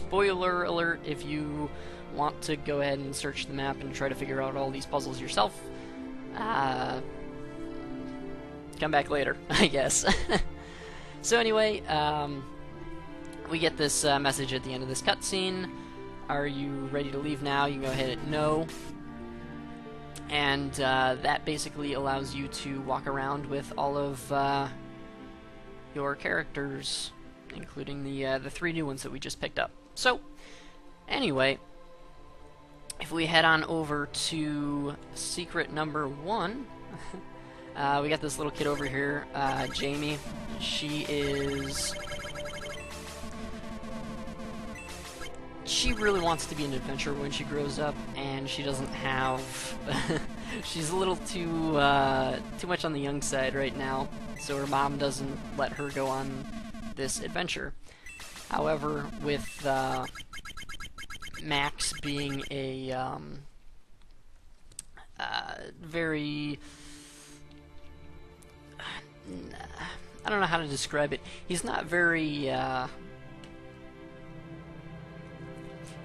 spoiler alert if you want to go ahead and search the map and try to figure out all these puzzles yourself. Come back later, I guess. So anyway, we get this message at the end of this cutscene. Are you ready to leave now? You can go ahead and no. And that basically allows you to walk around with all of your characters, including the 3 new ones that we just picked up. So, anyway, if we head on over to secret number 1, we got this little kid over here, Jamie. She really wants to be an adventurer when she grows up, and she doesn't have... she's a little too much on the young side right now, so her mom doesn't let her go on this adventure. However, with Max being a very... I don't know how to describe it. He's not very...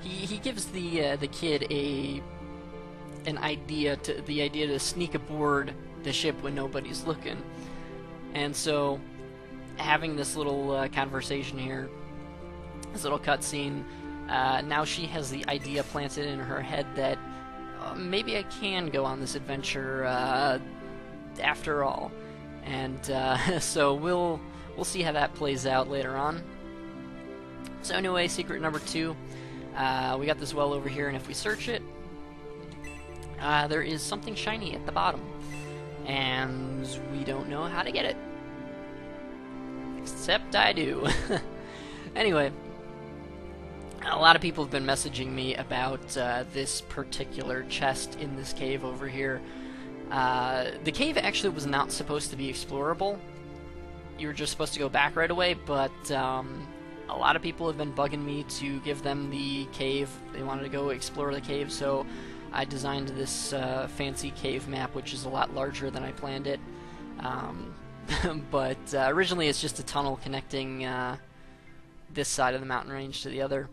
He gives the kid the idea to sneak aboard the ship when nobody's looking, and so having this little conversation here, this little cutscene, now she has the idea planted in her head that maybe I can go on this adventure after all, and so we'll see how that plays out later on. So anyway, secret number 2. We got this well over here, and if we search it, there is something shiny at the bottom, and we don't know how to get it. Except I do. Anyway, a lot of people have been messaging me about this particular chest in this cave over here. The cave actually was not supposed to be explorable. You were just supposed to go back right away, but a lot of people have been bugging me to give them the cave. They wanted to go explore the cave, so I designed this fancy cave map, which is a lot larger than I planned it. But originally it's just a tunnel connecting this side of the mountain range to the other.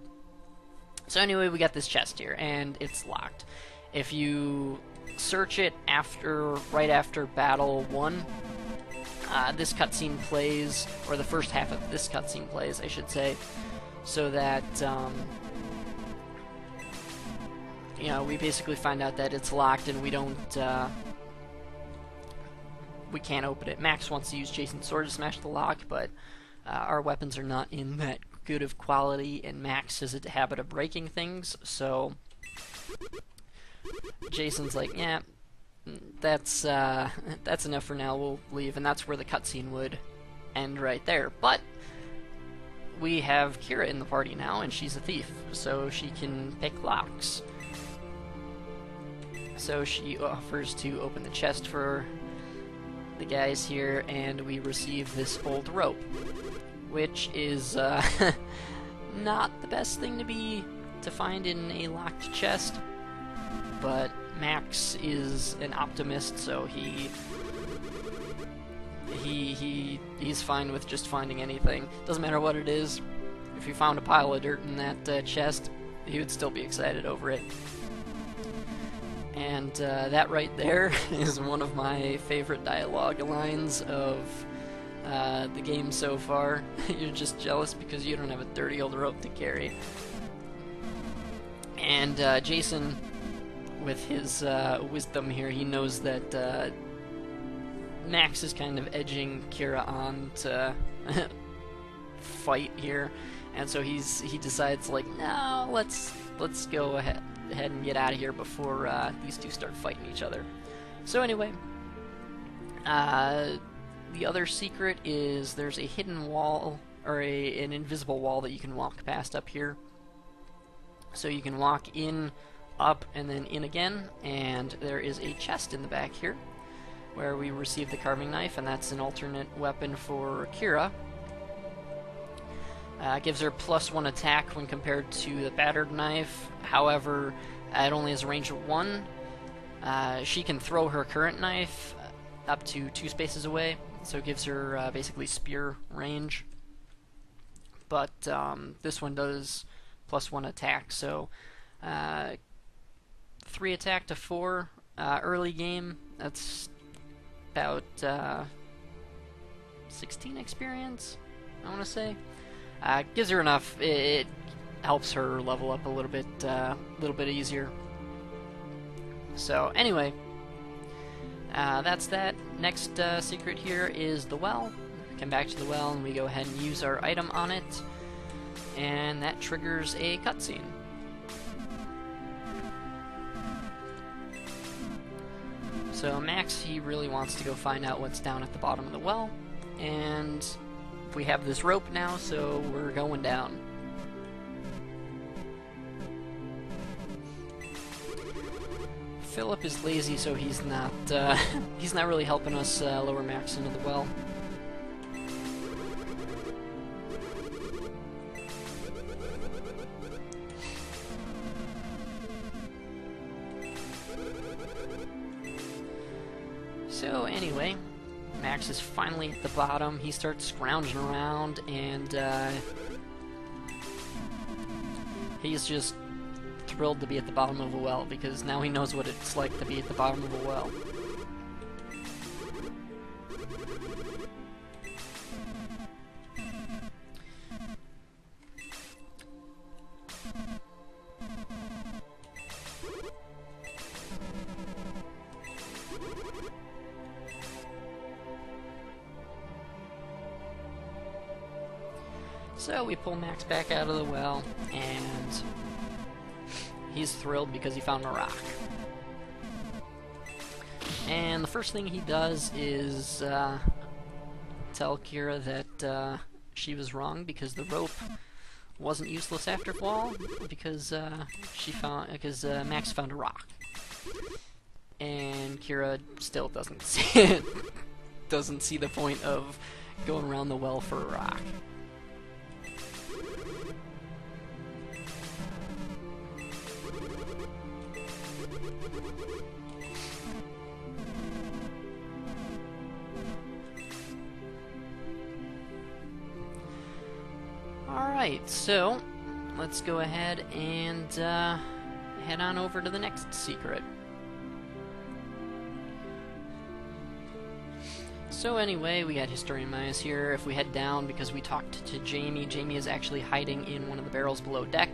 So anyway, we got this chest here, and it's locked. If you search it right after Battle 1, this cutscene plays, or the first half of this cutscene plays, I should say, so that, you know, we basically find out that it's locked and we can't open it. Max wants to use Jason's sword to smash the lock, but our weapons are not in that good of quality, and Max has a habit of breaking things, so Jason's like, yeah, that's enough for now, we'll leave, and that's where the cutscene would end right there. But we have Kira in the party now, and she's a thief, so she can pick locks. So she offers to open the chest for the guys here, and we receive this old rope, which is not the best thing to find in a locked chest, but Max is an optimist, so he's fine with just finding anything. Doesn't matter what it is. If you found a pile of dirt in that chest, he would still be excited over it. And that right there is one of my favorite dialogue lines of the game so far. You're just jealous because you don't have a dirty old rope to carry. And Jason, with his wisdom here, he knows that Max is kind of edging Kira on to fight here, and so he decides, like, no, let's go ahead and get out of here before these two start fighting each other. So anyway, the other secret is there's a hidden wall, or an invisible wall that you can walk past up here. So you can walk in, up, and then in again, and there is a chest in the back here where we receive the carving knife, and that's an alternate weapon for Kira. Gives her +1 attack when compared to the battered knife. However, it only has a range of 1. She can throw her current knife up to 2 spaces away, so it gives her basically spear range. But this one does +1 attack, so 3 attack to 4 early game. That's about 16 experience, I want to say. Gives her enough. It helps her level up a little bit easier. So anyway, that's that. Next secret here is the well. Come back to the well and we go ahead and use our item on it, and that triggers a cutscene. So Max, he really wants to go find out what's down at the bottom of the well, and we have this rope now, so we're going down. Philip is lazy, so he's not really helping us lower Max into the well. So anyway, Max is finally at the bottom. He starts scrounging around, and he's just thrilled to be at the bottom of a well, because now he knows what it's like to be at the bottom of a well. So we pull Max back out of the well, and he's thrilled because he found a rock. And the first thing he does is tell Kira that she was wrong, because the rope wasn't useless after all, because Max found a rock. And Kira still doesn't see it. Doesn't see the point of going around the well for a rock. Alright, so let's go ahead and head on over to the next secret. So anyway, we got Historian Myers here. If we head down, because we talked to Jamie, Jamie is actually hiding in one of the barrels below deck.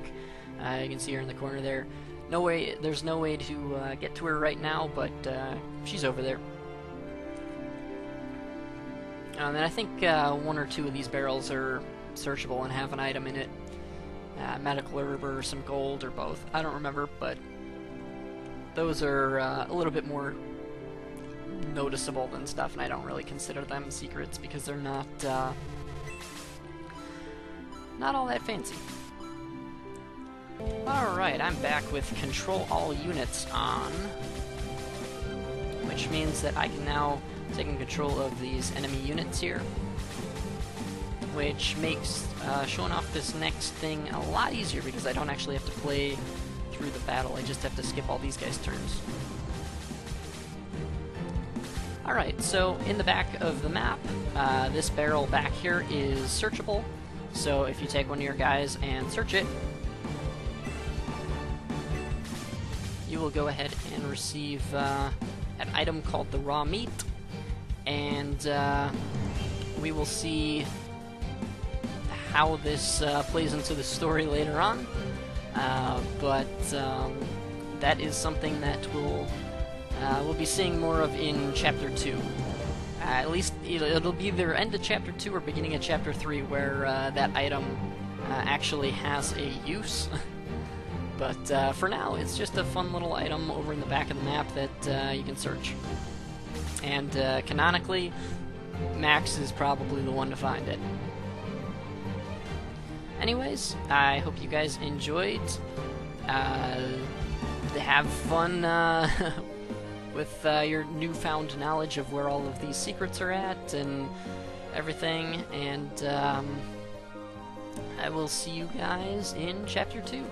You can see her in the corner there. There's no way to get to her right now, but she's over there. And then I think 1 or 2 of these barrels are searchable and have an item in it. Medical herb or some gold or both. I don't remember, but those are a little bit more noticeable than stuff, and I don't really consider them secrets because they're not all that fancy. Alright, I'm back with control all units on, which means that I can now take control of these enemy units here, which makes showing off this next thing a lot easier, because I don't actually have to play through the battle, I just have to skip all these guys' turns. Alright, so in the back of the map, this barrel back here is searchable, so if you take one of your guys and search it, you will go ahead and receive an item called the raw meat, and we will see how this plays into the story later on, but that is something that we'll be seeing more of in Chapter 2. At least it'll be either end of Chapter 2 or beginning of Chapter 3 where that item actually has a use. But for now, it's just a fun little item over in the back of the map that you can search. And canonically, Max is probably the one to find it. Anyways, I hope you guys enjoyed. Have fun with your newfound knowledge of where all of these secrets are at and everything, and I will see you guys in Chapter 2.